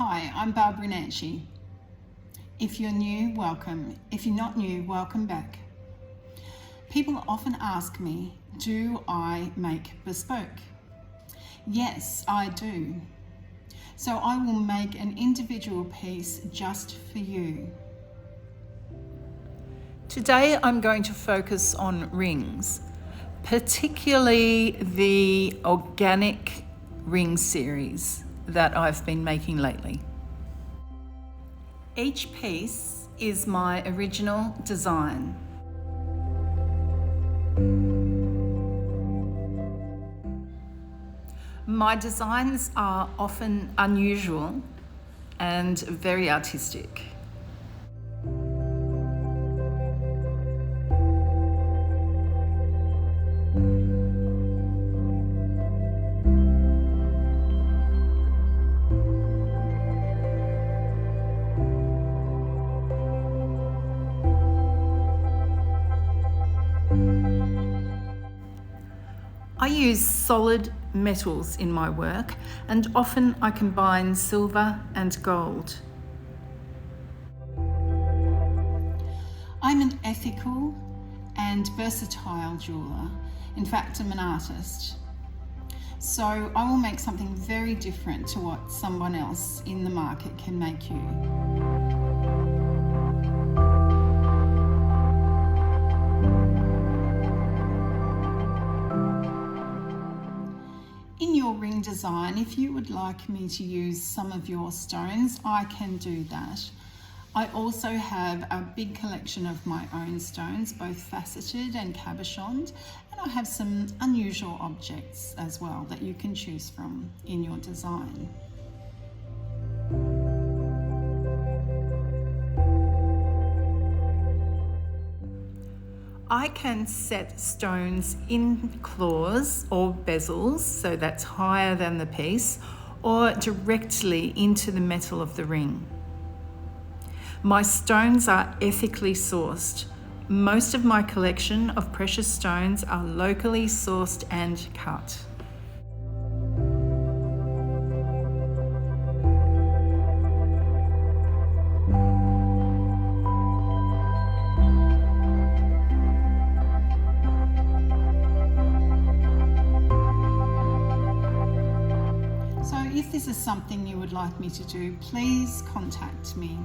Hi, I'm Barbara Nanshe. If you're new, welcome. If you're not new, welcome back. People often ask me, do I make bespoke? Yes, I do. So I will make an individual piece just for you. Today I'm going to focus on rings, particularly the organic ring series that I've been making lately. Each piece is my original design. My designs are often unusual and very artistic. I use solid metals in my work, and often I combine silver and gold. I'm an ethical and versatile jeweler. In fact, I'm an artist. So I will make something very different to what someone else in the market can make you. In your ring design, if you would like me to use some of your stones, I can do that. I also have a big collection of my own stones, both faceted and cabochoned, and I have some unusual objects as well that you can choose from in your design. I can set stones in claws or bezels, so that's higher than the piece, or directly into the metal of the ring. My stones are ethically sourced. Most of my collection of precious stones are locally sourced and cut. So if this is something you would like me to do, please contact me.